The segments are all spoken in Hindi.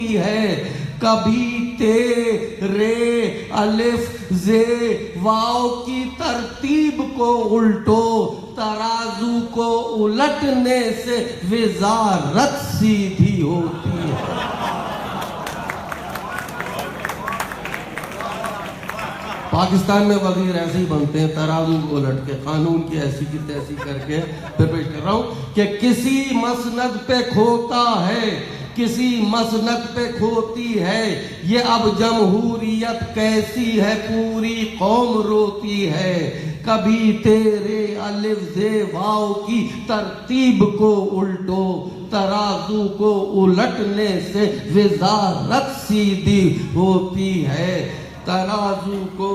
है। कभी तेरे अलिफ जे वाव की तरतीब को उल्टो, तराजू को उलटने से विजारत सीधी होती है। पाकिस्तान में वजीर ऐसे ही बनते हैं, तराजू को उलट के, कानून की ऐसी की तैसी करके। फिर पेश कर रहा हूं कि किसी मसनद पे खोता है, किसी मसनद पे खोती है, ये अब जमहूरियत कैसी है, पूरी कौम रोती है। कभी तेरे अलिफ जे वाव की तरतीब को उल्टो, तराजू को उलटने से विजारत सीधी होती है। तराजू को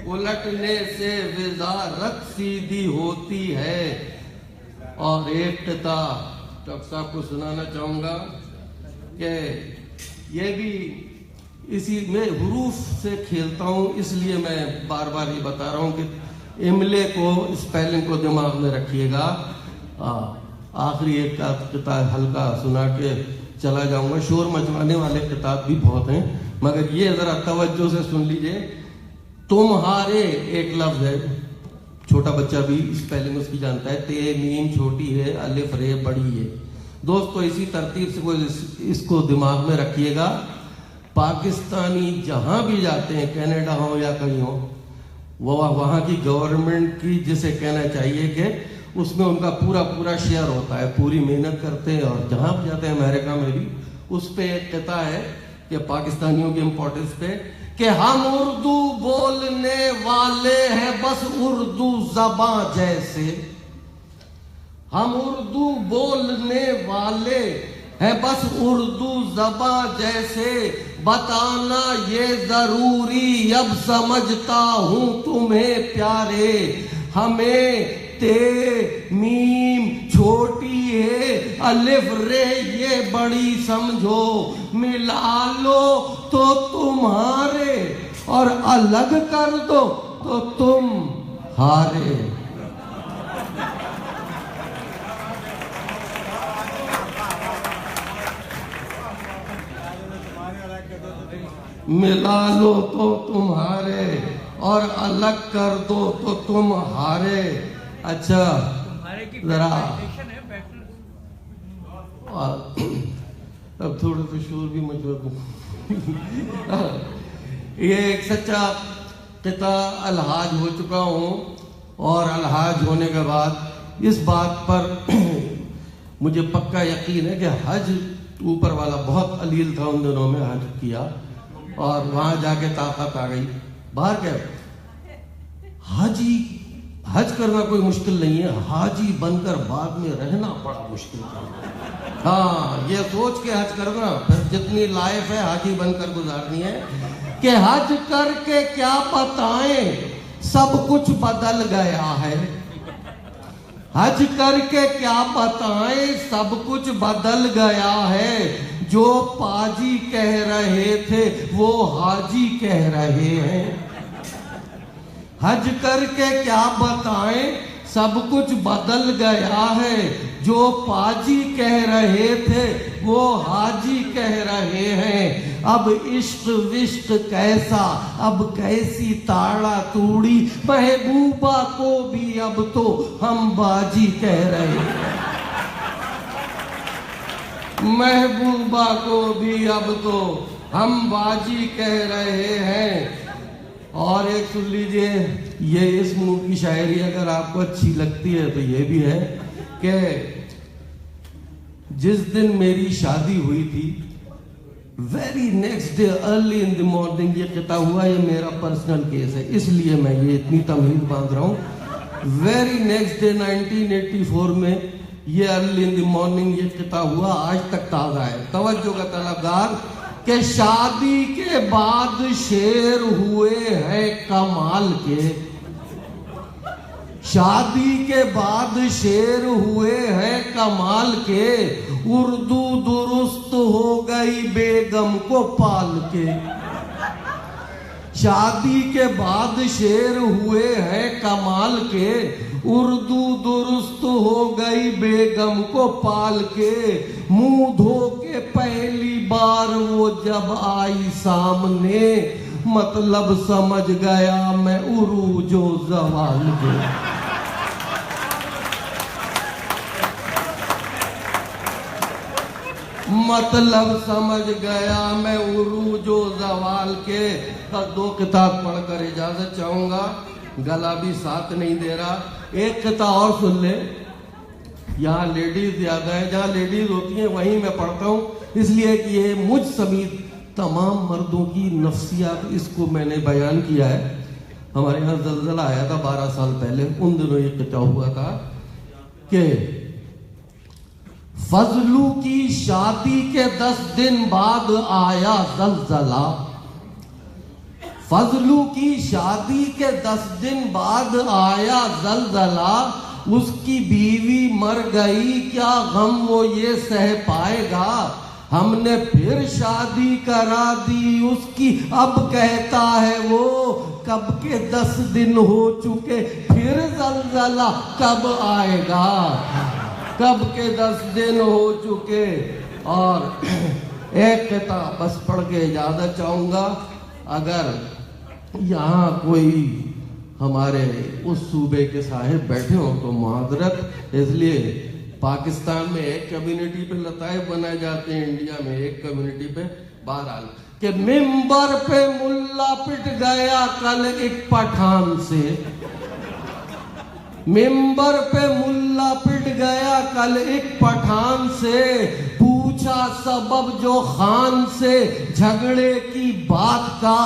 उलटने से विजारत सीधी होती है। और एक किता डॉक्टर साहब को सुनाना चाहूंगा कि ये भी इसी में हुरूफ से खेलता हूं, इसलिए मैं बार बार ये बता रहा हूं कि इमले को, स्पेलिंग को दिमाग में रखिएगा। आखिरी एक किताब हल्का सुना के चला जाऊंगा। शोर मचवाने वाले किताब भी बहुत हैं, मगर ये जरा तवज्जो से सुन लीजिए। तुम्हारे एक लफ्ज है, छोटा बच्चा भी स्पेलिंग उसकी जानता है। ते मीम छोटी है, अलिफ रे बड़ी है। दोस्तों इसी तरतीब से कोई इसको दिमाग में रखिएगा। पाकिस्तानी जहां भी जाते हैं, कनाडा हो या कहीं हो, वो वहां की गवर्नमेंट की जिसे कहना चाहिए कि उसमें उनका पूरा पूरा शेयर होता है, पूरी मेहनत करते हैं। और जहां भी जाते हैं, अमेरिका में भी, उस पे एक कहता है कि पाकिस्तानियों की इंपॉर्टेंस पे कि हम उर्दू बोलने वाले हैं बस उर्दू ज़बां जैसे। हम उर्दू बोलने वाले हैं बस उर्दू ज़बां जैसे, बताना ये जरूरी अब समझता हूं तुम्हें प्यारे। हमें ते मीम छोटी है, अलिफ रे ये बड़ी समझो, मिला लो तो तुम्हारे और अलग कर दो तो तुम हारे। मिला लो तो तुम्हारे और अलग कर दो तो तुम हारे। अच्छा जरा अब थोड़ा तो शोर भी मचवा दूं। ये एक सच्चा किता अलहाज हो चुका हूं, और अलहाज होने के बाद इस बात पर मुझे पक्का यकीन है कि हज ऊपर वाला बहुत अलील था उन दिनों में, हज किया और वहां जाके ताकत आ गई। बाहर क्या हाजी, हज करना कोई मुश्किल नहीं है, हाजी बनकर बाद में रहना बड़ा मुश्किल है। हाँ, ये सोच के हज करना, फिर जितनी लाइफ है हाजी बनकर गुजारनी है कि हज करके क्या बताएं सब कुछ बदल गया है। हज करके क्या बताएं सब कुछ बदल गया है। जो पाजी कह रहे थे वो हाजी कह रहे हैं। हज करके क्या बताएं सब कुछ बदल गया है। जो पाजी कह रहे थे वो हाजी कह रहे हैं। अब इश्क विश्क कैसा, अब कैसी ताड़ा तूड़ी, महबूबा को भी अब तो हम बाजी कह रहे हैं। महबूबा को भी अब तो हम बाजी कह रहे हैं। और एक सुन लीजिए, ये इस मुंह की शायरी अगर आपको अच्छी लगती है तो ये भी है कि जिस दिन मेरी शादी हुई थी, very next day early in the morning, ये किता हुआ, ये मेरा पर्सनल केस है इसलिए मैं ये इतनी तमहीद बांध रहा हूँ। वेरी नेक्स्ट डे 1984 में ये अर्ली इन द मॉर्निंग ये किता हुआ, आज तक ताजा है। तवज्जो का तलबगार कि शादी के बाद शेर हुए हैं कमाल के। शादी के बाद शेर हुए हैं कमाल के। उर्दू दुरुस्त हो गई बेगम को पाल के। शादी के बाद शेर हुए हैं कमाल के, उर्दू दुरुस्त हो गई बेगम को पाल के, मुंह धो के पहली बार वो जब आई सामने, मतलब समझ गया मैं उरूजो जवाल के। मतलब समझ गया मैं उरूजो जवाल के। बस 2 किताब पढ़कर इजाजत चाहूंगा, गला भी साथ नहीं दे रहा। एक किताब और सुन ले, यहाँ लेडीज ज्यादा है, जहाँ लेडीज होती हैं वहीं मैं पढ़ता हूँ, इसलिए कि ये मुझ समेत तमाम मर्दों की नफ्सियात, इसको मैंने बयान किया है। हमारे यहाँ जलजला आया था 12 साल पहले, उन दिनों ये किताब हुआ था कि फजलू की शादी के 10 दिन बाद आया जलजला। फजलू की शादी के 10 दिन बाद आया जलजला, उसकी बीवी मर गई, क्या गम वो ये सह पाएगा। हमने फिर शादी करा दी उसकी, अब कहता है वो कब के 10 दिन हो चुके, फिर जलजला कब आएगा। कब के 10 दिन हो चुके। और एक किताब बस पढ़ के इजाजत चाहूंगा। अगर यहाँ कोई हमारे उस सूबे के साहिब बैठे हो तो माजरत, इसलिए पाकिस्तान में एक कम्युनिटी पे लताइफ बनाए जाते हैं, इंडिया में एक कम्युनिटी पे। बहरहाल कि मिंबर पे मुल्ला पिट गया कल एक पठान से, मिंबर पे मुल्ला पिट गया कल एक पठान से, पूछा सबब जो खान से झगड़े की बात का,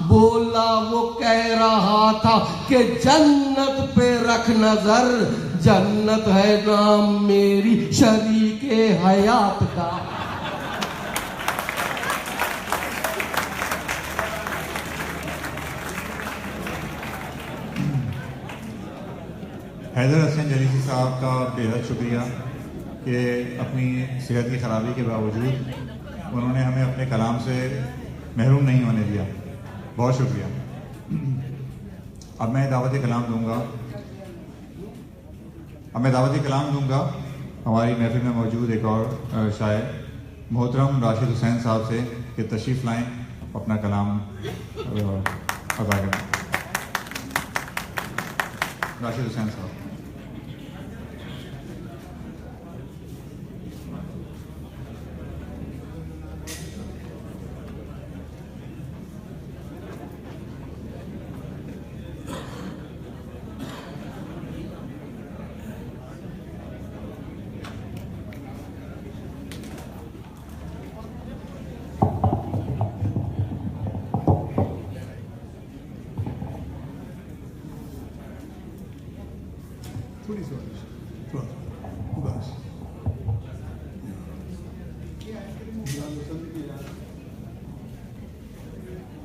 बोला वो कह रहा था कि जन्नत पे रख नजर, जन्नत है नाम मेरी शरीके हयात का। हैदर हसन जलीसी साहब का बेहद शुक्रिया कि अपनी सेहत की ख़राबी के बावजूद उन्होंने हमें अपने कलाम से महरूम नहीं होने दिया। बहुत शुक्रिया। अब मैं दावत कलाम दूंगा हमारी महफिल में मौजूद एक और शायर मोहतरम राशिद हुसैन साहब से कि तशरीफ़ लाएँ, अपना कलाम अदा करें। राशिद हुसैन साहब।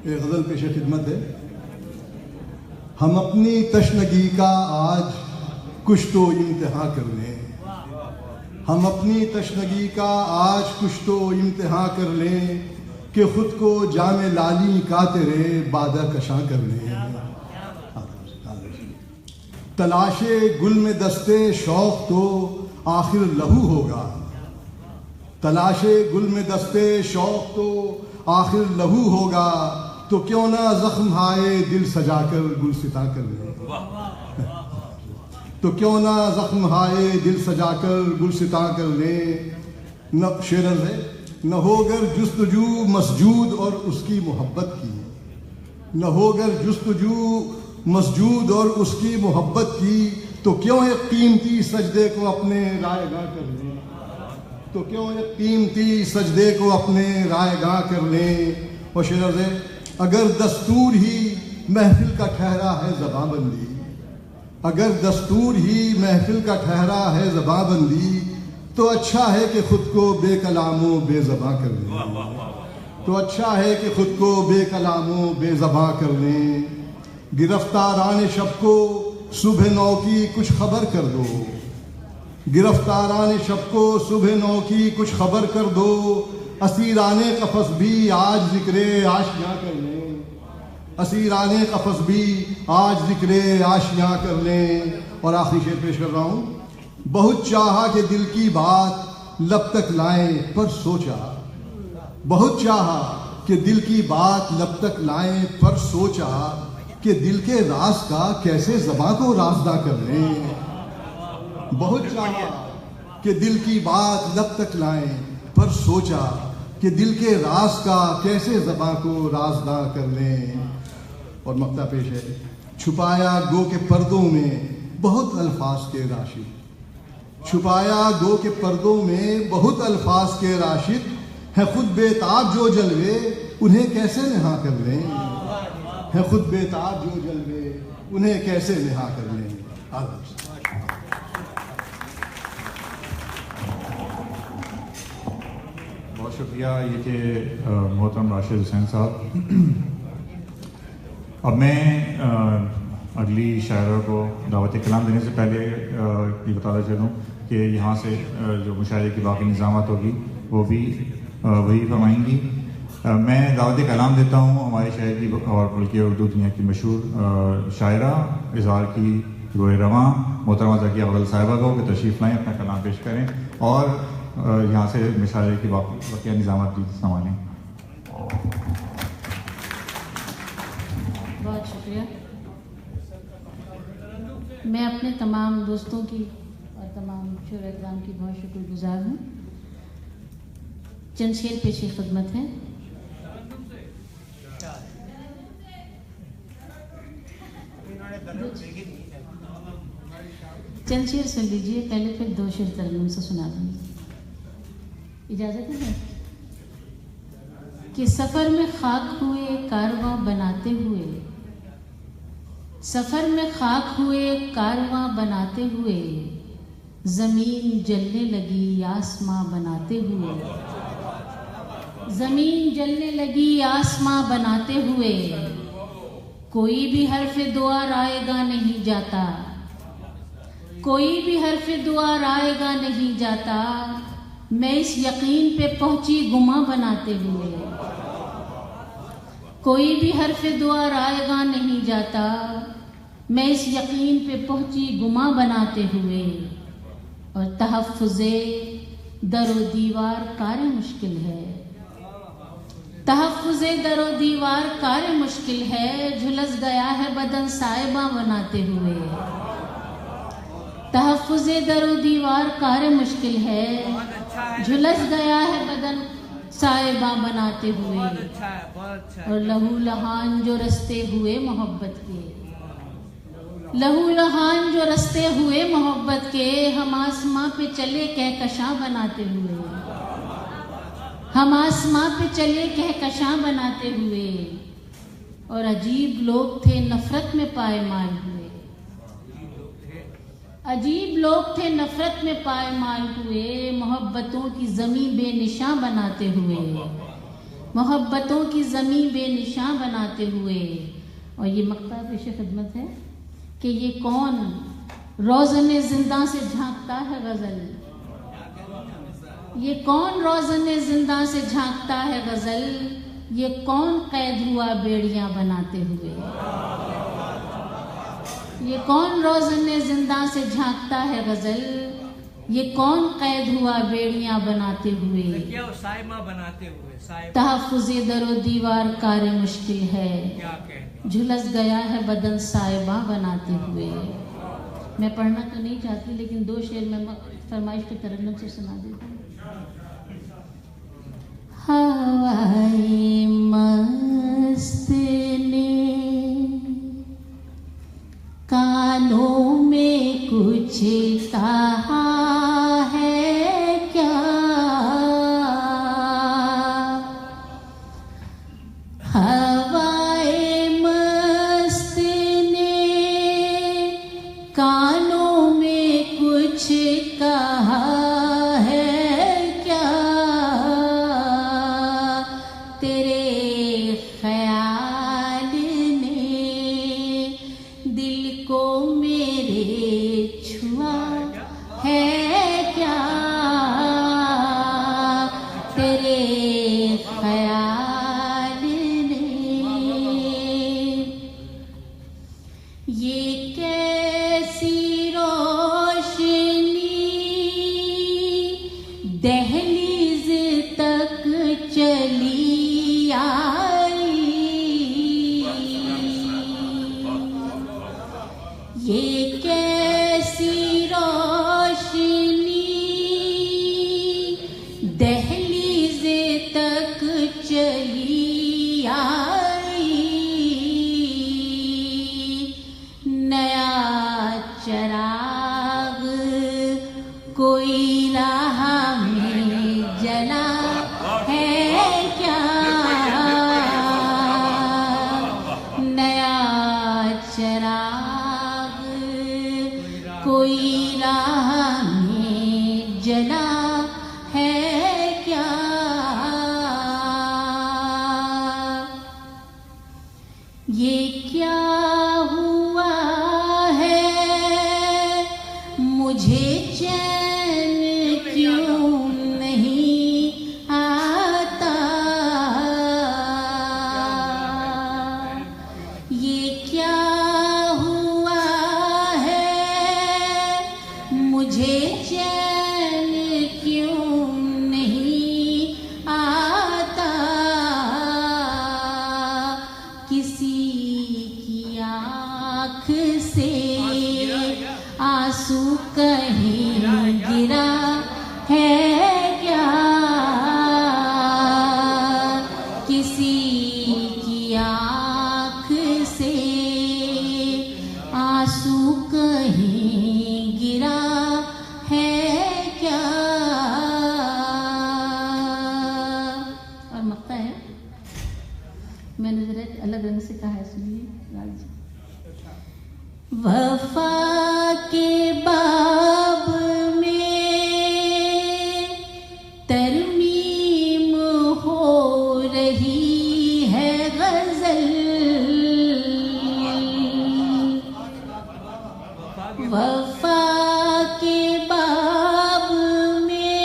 ये गज़ल पेश खिदमत है। हम अपनी तशनगी का आज कुछ तो इम्तिहान कर लें, हम अपनी तशनगी का आज कुछ तो इम्तिहान कर लें, कि खुद को जामे लाली का तेरे बादा कशां कर लें। तलाशे गुल में दस्ते शौक तो आखिर लहू होगा, तलाशे गुल में दस्ते शौक तो आखिर लहू होगा, तो क्यों ना जख्म हाय दिल सजाकर गुलसिता कर ले, तो क्यों ना जख्म हाय दिल सजाकर गुलसिता कर ले। न शेर है, न होगर जुस्तजू मसजूद और उसकी मोहब्बत की, न होगर जुस्तजू मसजूद और उसकी मोहब्बत की, तो क्यों एक कीमती सजदे को अपने रायगाह कर लें, तो क्यों एक कीमती सजदे को अपने रायगाह कर लें। और शेर है, अगर दस्तूर ही महफिल का ठहरा है ज़बाबंदी, अगर दस्तूर ही महफिल का ठहरा है ज़बाबंदी, तो अच्छा है कि खुद को बेकलामों बेज़बां कर लें, तो अच्छा है कि खुद को बेकलामों बेज़बां कर लें। गिरफ्तारान शब को सुबह 9 की कुछ खबर कर दो, गिरफ्तारान शब को सुबह 9 की कुछ खबर कर दो, असीराने कफस भी आज जिक्रे आशियाँ कर लें, असीराने कफस भी आज जिक्रे आशियाँ कर लें। और आखिरी शेर पेश कर रहा हूँ। बहुत चाहा कि दिल की बात लब तक लाएं पर सोचा, बहुत चाहा कि दिल की बात लब तक लाएं पर सोचा कि दिल के राज का कैसे ज़बां को राज़दा कर लें। बहुत चाहा कि दिल की बात लब तक लाएं पर सोचा कि दिल के राज का कैसे ज़बां को राज़दा कर लें। और मक्ता पेश है। छुपाया गो के पर्दों में बहुत अल्फाज के राशिद, छुपाया गो के पर्दों में बहुत अल्फाज के राशिद है खुद बेताब जो जलवे उन्हें कैसे नहा कर लें, है खुद बेताब जो जलवे उन्हें कैसे नहा कर लें। बहुत शुक्रिया ये कि मोहतरम राशिद हुसैन साहब। अब मैं अगली शायरा को दावत कलाम देने से पहले ये बताना चलूँ कि यहाँ से जो मुशायरे की बाकी निज़ामात होगी वो भी वही फरमाएंगी। मैं दावत कलाम देता हूँ हमारे शहर की और बल्कि उर्दू दुनिया की मशहूर शायरा इज़हार की रोए रवां मोहतरमा ज़किया अफजल साहिबा को कि तशरीफ़ लाएँ, अपना कलाम पेश करें और यहाँ से मुशायरे की बाकी निज़ामात भी संभालें। बहुत शुक्रिया। मैं अपने तमाम दोस्तों की और तमाम शुरा-ए-किराम की बहुत शुक्रगुजार हूँ। चंद शेर पेशे खिदमत है। चंद शेर सुन लीजिए, पहले फिर दो शेर तरन्नुम से सुना दूँगी। इजाज़त है कि सफ़र में खाक हुए कारवां बनाते हुए, सफ़र में खाक हुए कारवां बनाते हुए, ज़मीन जलने लगी आसमां बनाते हुए, ज़मीन जलने लगी आसमां बनाते हुए, कोई भी हर्फ़ दुआ आएगा नहीं जाता, कोई भी हर्फ़ दुआ आएगा नहीं जाता, मैं इस यकीन पे पहुंची गुमा बनाते हुए, कोई भी हर्फ़ दुआ आएगा नहीं जाता, मैं इस यकीन पे पहुंची गुमा बनाते हुए। और तहफ़्फ़ुज़े दरो दीवार कार्य मुश्किल है, तहफ़्फ़ुज़े दरो दीवार कार्य मुश्किल है, झुलस गया है बदन साहिबा बनाते हुए। तहफ़्फ़ुज़े दरो दीवार कार्य मुश्किल है, झुलस गया है बदन साहिबा बनाते हुए। और लहू लहान जो रस्ते हुए मोहब्बत के, लहू लहान जो रस्ते हुए मोहब्बत के, हम आसमां पे चले कहकशां बनाते हुए, हम आसमां पे चले कहकशां बनाते हुए। और अजीब लोग थे नफरत में पायमाल हुए, अजीब लोग थे नफरत में पायमाल हुए, मोहब्बतों की ज़मीं बेनिशां बनाते हुए, मोहब्बतों की ज़मीं बेनिशां बनाते हुए। और ये मक्ता पेश खिदमत है कि ये कौन रोज़ने ज़िंदा से झांकता है गज़ल, ये कौन रोज़ने ज़िंदा से झांकता है गज़ल, ये कौन कैद हुआ बेड़ियां बनाते हुए, ये कौन रोज़ने ज़िंदा से झांकता है गज़ल, ये कौन कैद हुआ बेड़ियां बनाते हुए। तहफ़्फ़ुज़े दरो दीवार कार्य मुश्किल है, झुलस गया है बदन साहिबा बनाते हुए। मैं पढ़ना तो नहीं चाहती लेकिन दो शेर में फरमाइश के तरन्नुम से सुना देती हूँ। हवाए मस्त ने कानों में कुछ कहा है क्या, हवाए मस्त ने कानों में कुछ कहा है क्या, तेरे ख्याल ने दिल को मेरे छुआ है क्या, तेरे ख्याल ने चली आई, नया चराग कोई राह में जला है क्या, नया चराग कोई राह में जला है क्या, ये क्या हुआ है मुझे चैन क्यों नहीं आता, ये क्या हुआ है मुझे चैन क्यों नहीं आता, किसी की आँख से आंसू कहीं गिरा है क्या, किसी की आँख से आंसू कहीं गिरा है क्या, और मक्ता है, मैंने जरा अलग रंग से कहा है, सुनिए लाल जी। वफा के बाब में तरमीम हो रही है गजल, वफा के बाब में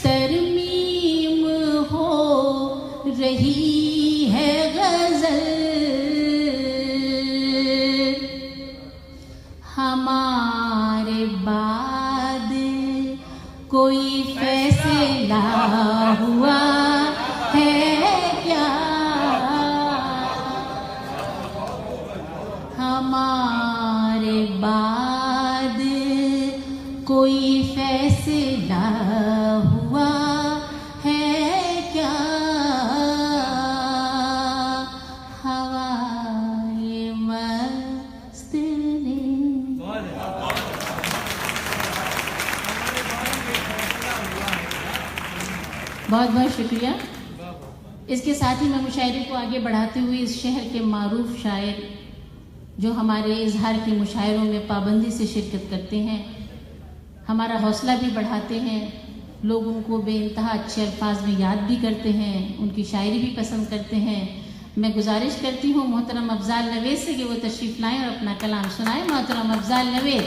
तरमीम हो रही है गजल, हमारे बाद कोई फैसला हुआ है क्या, हमारे बाद कोई फैसला हुआ है क्या, हवाए मस्त ने। बहुत बहुत शुक्रिया। इसके साथ ही मैं मुशायरे को आगे बढ़ाते हुए इस शहर के मारूफ शायर जो हमारे इजहार के मुशायरों में पाबंदी से शिरकत करते हैं, हमारा हौसला भी बढ़ाते हैं, लोग उनको बेइंतहा अच्छे अल्फाज में याद भी करते हैं, उनकी शायरी भी पसंद करते हैं। मैं गुजारिश करती हूँ मोहतरम अफजाल नवेद से कि वो तशरीफ़ लाएँ और अपना कलाम सुनाएं। मोहतरम अफजाल नवेद।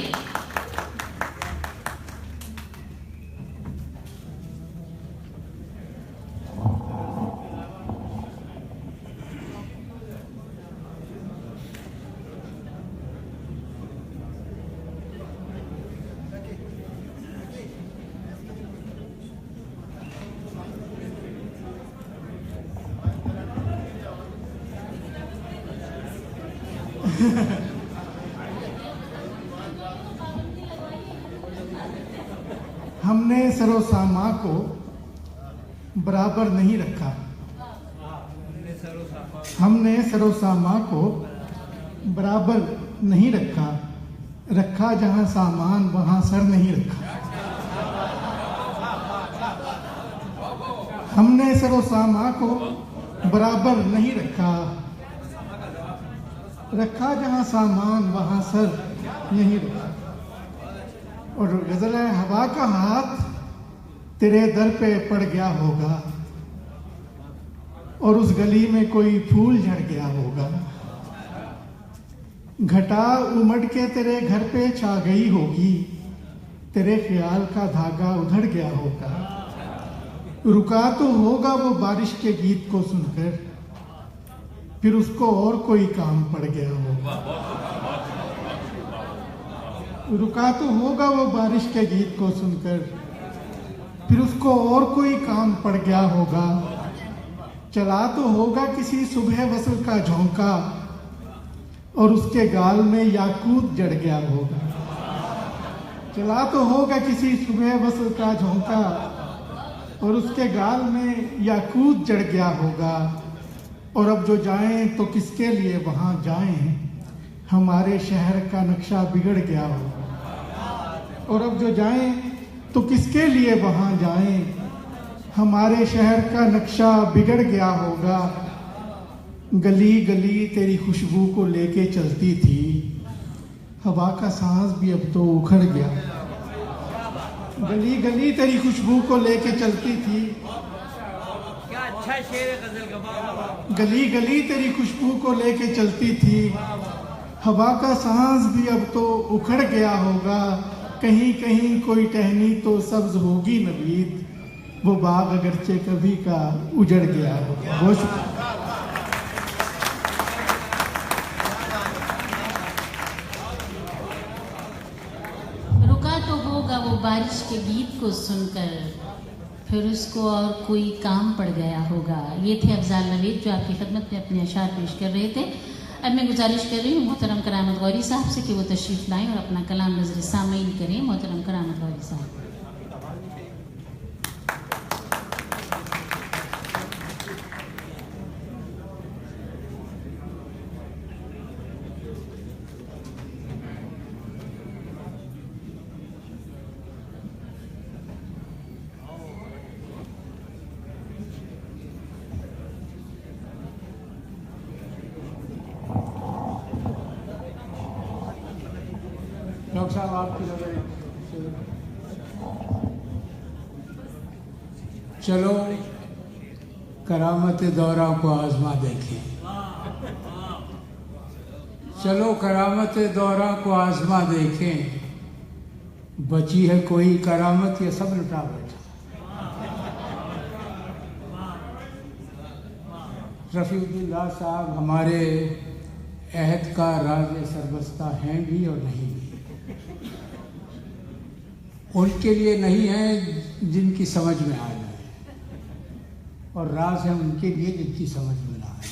हमने सरोसामा को बराबर नहीं रखा, हमने सरोसामा को बराबर नहीं रखा, रखा जहां सामान वहां सर नहीं रखा। हमने सरोसामा को बराबर नहीं रखा, रखा जहां सामान वहां सर नहीं रखा। और गजल है, हवा का हाथ तेरे दर पे पड़ गया होगा और उस गली में कोई फूल झड़ गया होगा, घटा उमड़ के तेरे घर पे छा गई होगी, तेरे ख्याल का धागा उधड़ गया होगा। रुका तो होगा वो बारिश के गीत को सुनकर, फिर उसको और कोई काम पड़ गया होगा। रुका तो होगा वो बारिश के गीत को सुनकर, फिर उसको और कोई काम पड़ गया होगा। चला तो होगा किसी सुबह वसल का झोंका और उसके गाल में याकूत जड़ गया होगा। चला तो होगा किसी सुबह वसल का झोंका और उसके गाल में याकूत जड़ गया होगा। और अब जो जाएं तो किसके लिए वहां जाएं, हमारे शहर का नक्शा बिगड़ गया होगा। और अब जो जाएं तो किसके लिए वहां जाएं, हमारे शहर का नक्शा बिगड़ गया होगा। गली गली तेरी खुशबू को लेके चलती थी, हवा का सांस भी अब तो उखड़ गया। गली गली तेरी खुशबू को लेके चलती थी, क्या अच्छा शेर है गजल का। गली गली तेरी खुशबू को लेके चलती थी, हवा का सांस भी अब तो उखड़ गया होगा। कहीं कहीं कोई टहनी तो सब्ज होगी नवीद, वो बाग अगरचे कभी का उजड़ गया होगा। बहुत शुक्रिया। रुका तो होगा वो बारिश के गीत को सुनकर, फिर उसको और कोई काम पड़ गया होगा। ये थे अफजाल नवीद जो आपकी खिदमत में अपने अशार पेश कर रहे थे। अब मैं गुजारिश कर रही हूँ मोहतरम करामत गौरी साहब से कि वो तशरीफ़ लाएं और अपना कलाम नजर सामीन करें। मोहतरम करामत गौरी साहब। डॉक्टर साहब आपकी नजर, चलो करामत दौरा को आजमा देखें। चलो करामत दौरा को आजमा देखें, बची है कोई करामत ये सब लुटा बैठा। रफीउद्दीन राज साहब हमारे अहद का राज सरबस्ता हैं भी और नहीं भी। उनके लिए नहीं है जिनकी समझ में आ जाए, और राज है उनके लिए जिनकी समझ में ना आए।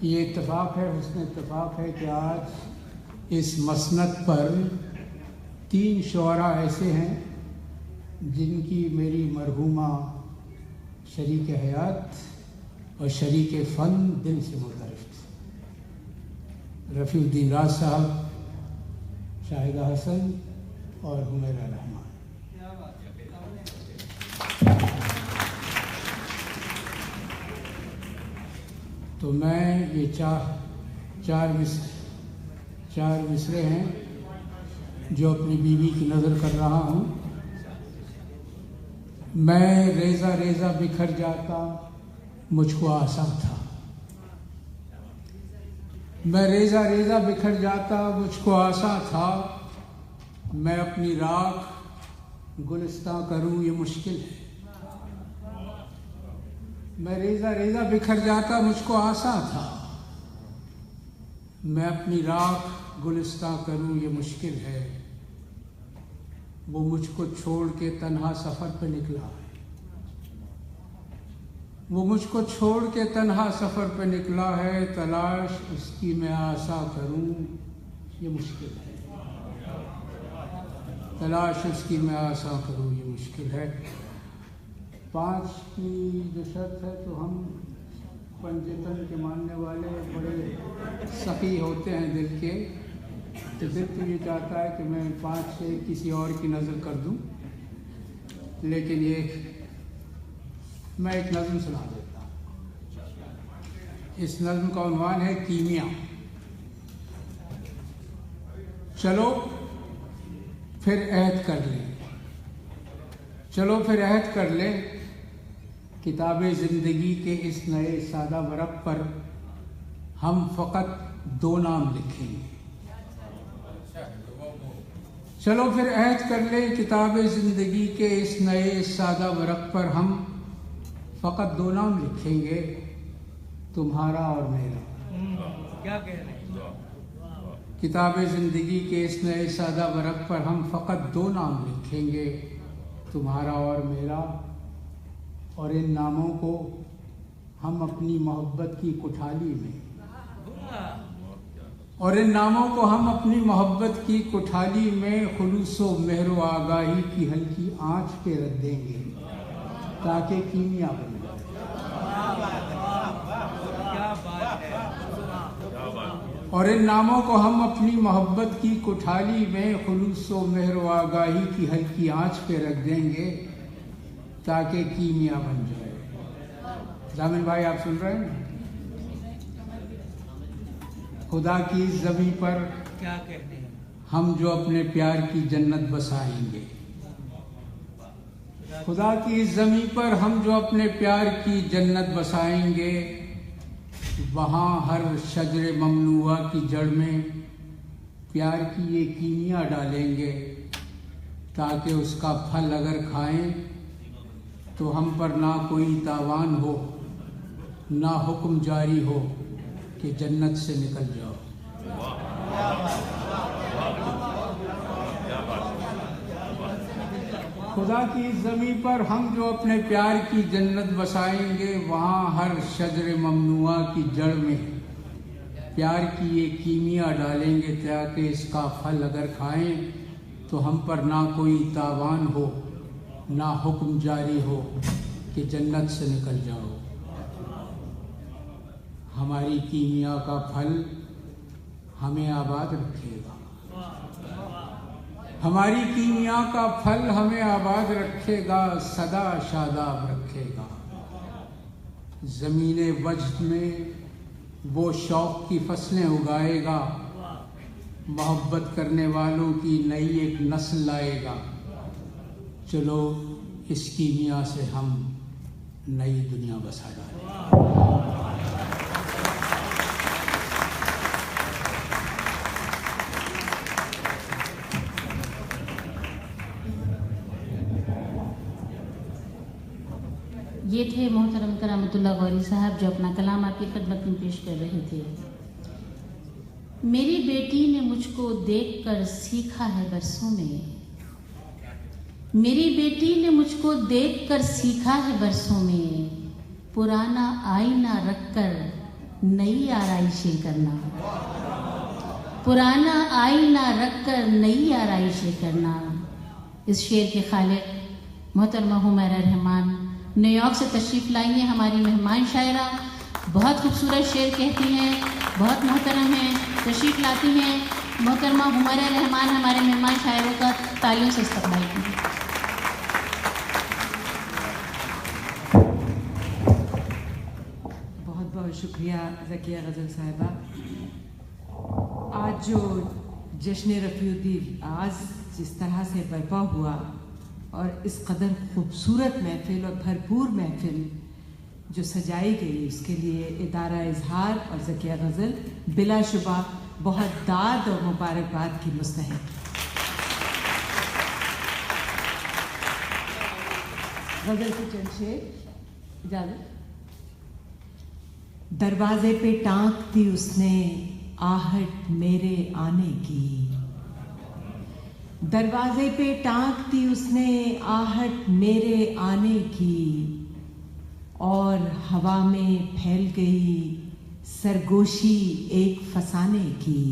ये इत्तेफाक है, हुस्न इत्तेफाक है कि आज इस मसनद पर 3 शुअरा ऐसे हैं जिनकी मेरी मरहूमा शरीक हयात और शरीक फ़न दिल से मुतरफ़ थी। रफ़ीउद्दीन राज साहब, शाहिदा हसन और हुमैरा रहमान। तो मैं ये चार मिसरे हैं जो अपनी बीवी की नज़र कर रहा हूँ। मैं रेज़ा रेज़ा बिखर जाता मुझको आसा था, मैं रेज़ा रेज़ा बिखर जाता मुझको आसा था। मैं अपनी राख गुलिस्तां करूं ये मुश्किल है। मैं रेज़ा रेज़ा बिखर जाता मुझको आसा था, मैं अपनी राख गुलिस्तां करूं ये मुश्किल है। वो मुझको छोड़ के तन्हा सफ़र पे निकला है, वो मुझको छोड़ के तन्हा सफ़र पे निकला है। तलाश उसकी मैं आसा करूं ये मुश्किल है, तलाश उसकी मैं आसा करूं ये मुश्किल है। 5 की जो शर्त है तो हम पंजतन के मानने वाले बड़े सखी होते हैं दिल के, तो दिल तो ये चाहता है कि मैं 5 से किसी और की नज़र कर दूं, लेकिन ये मैं एक नज़्म सुना देता हूँ। इस नज़्म का उन्वान है कीमिया। चलो फिर अहद कर लें, चलो फिर अहद कर लें, किताबे ज़िंदगी के इस नए सादा वरक़ पर हम फ़कत 2 नाम लिखेंगे। चलो फिर अहद कर लें, किताबे ज़िंदगी के इस नए सादा वरक़ पर हम फ़कत 2 नाम लिखेंगे, तुम्हारा और मेरा। क्या कह रहे हैं? किताबे ज़िंदगी के इस नए सादा वरक़ पर हम फ़कत 2 नाम लिखेंगे, तुम्हारा और मेरा। और इन नामों को हम अपनी मोहब्बत की कुठाली में और इन नामों को हम अपनी मोहब्बत की कुठाली में खुलूसो मेहरो आगाही की हल्की आंच पे रख देंगे ताकि कीमिया बन जाए। क्या बात है। और इन नामों को हम अपनी मोहब्बत की कुठाली में खुलूसो मेहरो आगाही की हल्की आंच पे रख देंगे ताकि कीमिया बन जाए। जामिल भाई आप सुन रहे हैं? खुदा की ज़मीं पर क्या कहते हैं? हम जो अपने प्यार की जन्नत बसाएंगे, खुदा की ज़मीं पर हम जो अपने प्यार की जन्नत बसाएंगे, वहाँ हर शजर ममनुआ की जड़ में प्यार की ये कीमिया डालेंगे ताकि उसका फल अगर खाएं तो हम पर ना कोई तावान हो, ना हुक्म जारी हो कि जन्नत से निकल जाओ। खुदा की ज़मीं पर हम जो अपने प्यार की जन्नत बसाएंगे, वहाँ हर शजर ममनुआ की जड़ में प्यार की ये कीमिया डालेंगे ताकि इसका फल अगर खाएं तो हम पर ना कोई तावान हो, ना हुक्म जारी हो कि जन्नत से निकल जाओ। हमारी कीमिया का फल हमें आबाद रखेगा, हमारी कीमिया का फल हमें आबाद रखेगा, सदा शादाब रखेगा। ज़मीने वजद में वो शौक़ की फसलें उगाएगा, मोहब्बत करने वालों की नई एक नस्ल लाएगा। चलो इस कीमिया से हम नई दुनिया बसा डालें। ये थे मोहतरम करामतुल्लाह गौरी साहब जो अपना कलाम आपकी खिदमत में पेश कर रहे थे। मेरी बेटी ने मुझको देखकर सीखा है बरसों में, मेरी बेटी ने मुझको देखकर सीखा है बरसों में, पुराना आईना रखकर नई आराइशें करना, पुराना आईना रखकर नई आराइशें करना। इस शेर के खालिक मोहतरमा हुमैरा रहमान न्यूयॉर्क से तशरीफ़ लाई हैं। हमारी मेहमान शायरा बहुत खूबसूरत शेर कहती हैं, बहुत मोहतरम हैं, तशरीफ़ लाती हैं। मोहतरमा हुमैरा रहमान हमारे मेहमान शायरों का तालियों से इस्तक़बाल कीजिए। बहुत बहुत शुक्रिया ज़किया गज़ल साहिबा। आज जो जश्न रफ़ीउद्दीन आज जिस तरह से बर्पा हुआ और इस कदर खूबसूरत महफिल और भरपूर महफिल जो सजाई गई, उसके लिए इदारा इजहार और ज़किया गज़ल बिलाशुबा बहुत दाद और मुबारकबाद की मुस्तहिक। गज़ल की चंद शेर इजाज़त। दरवाजे पे टांकती उसने आहट मेरे आने की, दरवाजे पे टांकती उसने आहट मेरे आने की, और हवा में फैल गई सरगोशी एक फसाने की,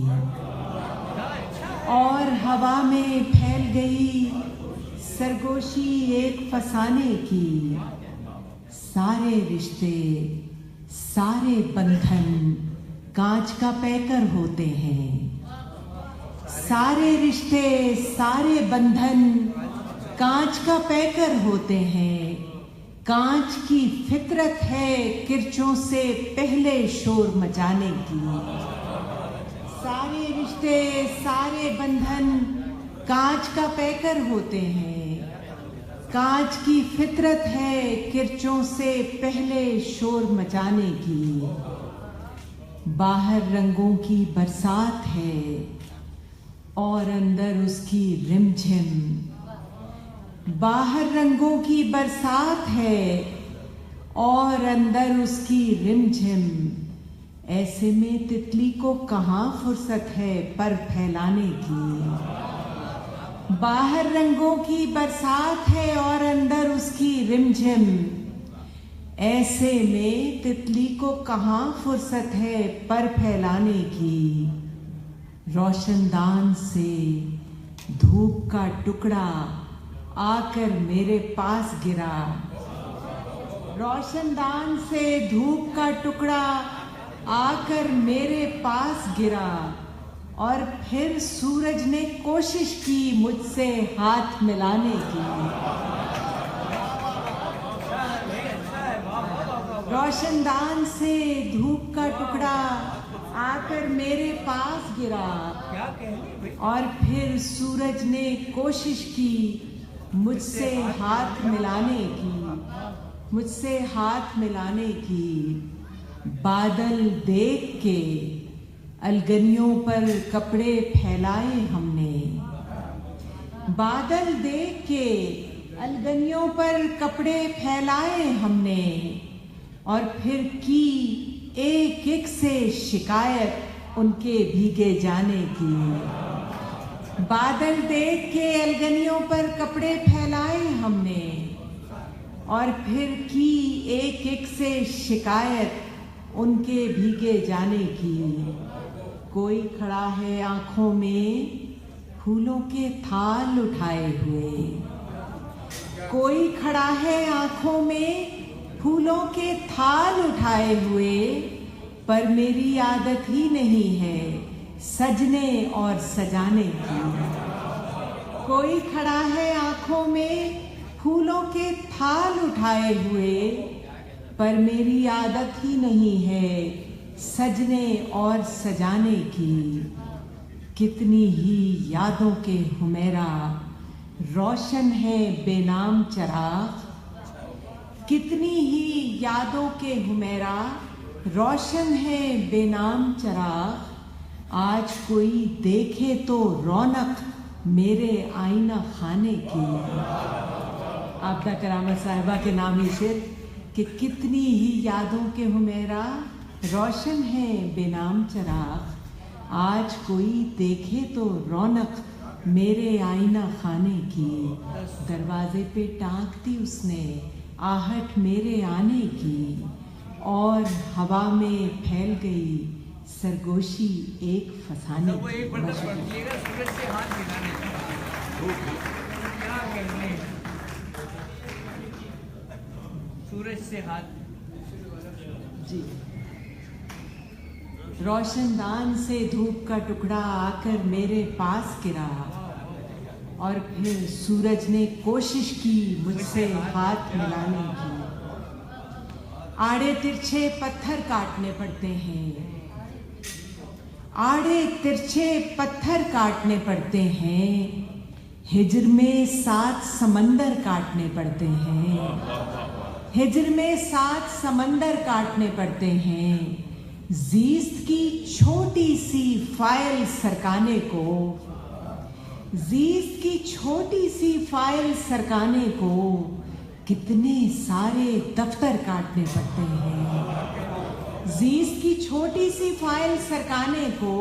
और हवा में फैल गई सरगोशी एक फसाने की। सारे रिश्ते सारे बंधन कांच का पैकर होते हैं, सारे रिश्ते सारे बंधन कांच का पैकर होते हैं। कांच की फितरत है किरचों से पहले शोर मचाने की। सारे रिश्ते सारे बंधन कांच का पैकर होते हैं, कांच की फितरत है किरचों से पहले शोर मचाने की। बाहर रंगों की बरसात है और अंदर उसकी रिमझिम, बाहर रंगों की बरसात है और अंदर उसकी रिमझिम। ऐसे में तितली को कहाँ फुर्सत है पर फैलाने की। बाहर रंगों की बरसात है और अंदर उसकी रिमझिम। ऐसे में तितली को कहाँ फुर्सत है पर फैलाने की। रोशनदान से धूप का टुकड़ा आकर मेरे पास गिरा। रोशनदान से धूप का टुकड़ा आकर मेरे पास गिरा और फिर सूरज ने कोशिश की मुझसे हाथ मिलाने की। रोशनदान से धूप का टुकड़ा आकर मेरे पास गिरा और फिर सूरज ने कोशिश की मुझसे हाथ मिलाने की। बादल देख के अलगनियों पर कपड़े फैलाए हमने। बादल देख के अलगनियों पर कपड़े फैलाए हमने और फिर की एक एक से शिकायत उनके भीगे जाने की। बादल देख के अलगनियों पर कपड़े फैलाए हमने और फिर की एक एक से शिकायत उनके भीगे जाने की। कोई खड़ा है आंखों में फूलों के थाल उठाए हुए। कोई खड़ा है आंखों में फूलों के थाल उठाए हुए, पर मेरी आदत ही नहीं है सजने और सजाने की। कोई खड़ा है आंखों में फूलों के थाल उठाए हुए, पर मेरी आदत ही नहीं है सजने और सजाने की। कितनी ही यादों के हुमेरा रोशन है बेनाम चिराग। कितनी ही यादों के हुमेरा रोशन है बेनाम चिराग। आज कोई देखे तो रौनक मेरे आईना खाने की। आपदा करामत साहिबा के नाम ही शेर कि कितनी ही यादों के हुमेरा रोशन है बेनाम चिराग। आज कोई देखे तो रौनक मेरे आईना खाने की। दरवाजे पे टाँक दी उसने आहट मेरे आने की और हवा में फैल गई सरगोशी एक फसाने की। सूरज से हाथ मिलाने क्या कहने, सूरज से हाथ जी। रोशनदान से धूप का टुकड़ा आकर मेरे पास गिरा और फिर सूरज ने कोशिश की मुझसे हाथ मिलाने की। आड़े तिरछे पत्थर काटने पड़ते हैं। आड़े तिरछे पत्थर काटने पड़ते हैं। हिज्र में 7 समंदर काटने पड़ते हैं। हिज्र में 7 समंदर काटने पड़ते हैं। जीस्त की छोटी सी फाइल सरकाने को, जीस्त की छोटी सी फाइल सरकाने को कितने सारे दफ्तर काटने पड़ते हैं। जीस्त की छोटी सी फाइल सरकाने को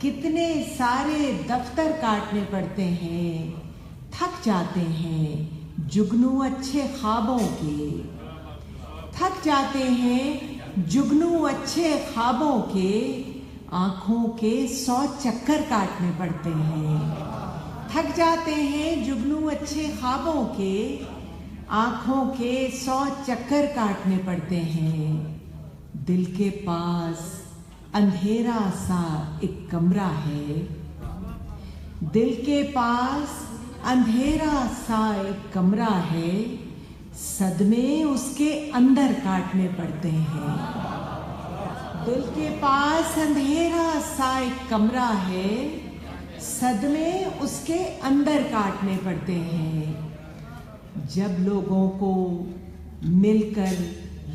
कितने सारे दफ्तर काटने पड़ते हैं। थक जाते हैं जुगनू अच्छे ख्वाबों के। थक जाते हैं जुगनू अच्छे ख्वाबों के। आंखों के 100 चक्कर काटने पड़ते हैं। थक जाते हैं जुगनू अच्छे ख्वाबों के। आंखों के 100 चक्कर काटने पड़ते हैं। दिल के पास अंधेरा सा एक कमरा है। दिल के पास अंधेरा सा एक कमरा है। सदमे उसके अंदर काटने पड़ते हैं। दिल के पास अंधेरा सा एक कमरा है। सदमे उसके अंदर काटने पड़ते हैं। जब लोगों को मिलकर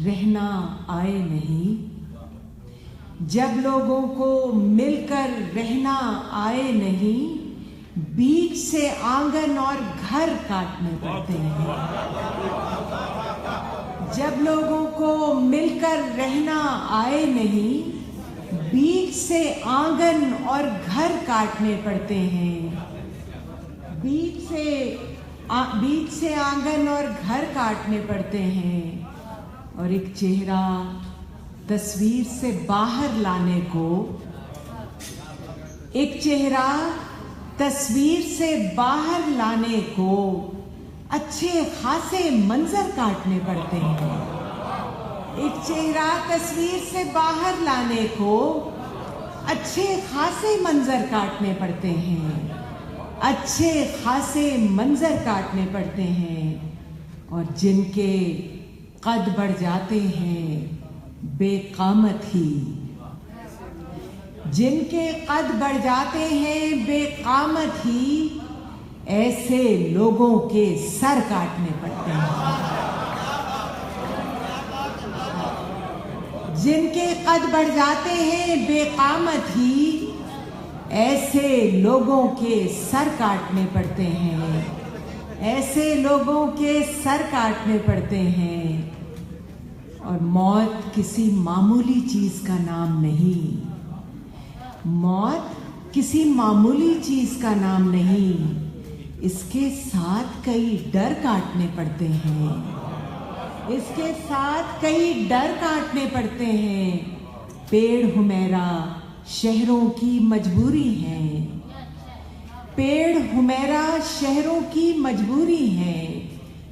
रहना आए नहीं, जब लोगों को मिलकर रहना आए नहीं, बीच से आंगन और घर काटने पड़ते हैं। जब लोगों को मिलकर रहना आए नहीं, बीच से आंगन और घर काटने पड़ते हैं। बीच से आंगन और घर काटने पड़ते हैं। और एक चेहरा तस्वीर से बाहर लाने को, एक चेहरा तस्वीर से बाहर लाने को अच्छे खासे मंजर काटने पड़ते हैं। एक चेहरा तस्वीर से बाहर लाने को अच्छे खासे मंजर काटने पड़ते हैं, अच्छे खासे मंजर काटने पड़ते हैं। और जिनके कद बढ़ जाते हैं बेकामत ही, जिनके कद बढ़ जाते हैं बेकामत ही, ऐसे लोगों के सर काटने पड़ते हैं। जिनके कद बढ़ जाते हैं बेकामत ही, ऐसे लोगों के सर काटने पड़ते हैं, ऐसे लोगों के सर काटने पड़ते हैं। और मौत किसी मामूली चीज का नाम नहीं, मौत किसी मामूली चीज का नाम नहीं, इसके साथ कई डर काटने पड़ते हैं, इसके साथ कई डर काटने पड़ते हैं। पेड़ हुमैरा शहरों की मजबूरी है, पेड़ हुमैरा शहरों की मजबूरी है।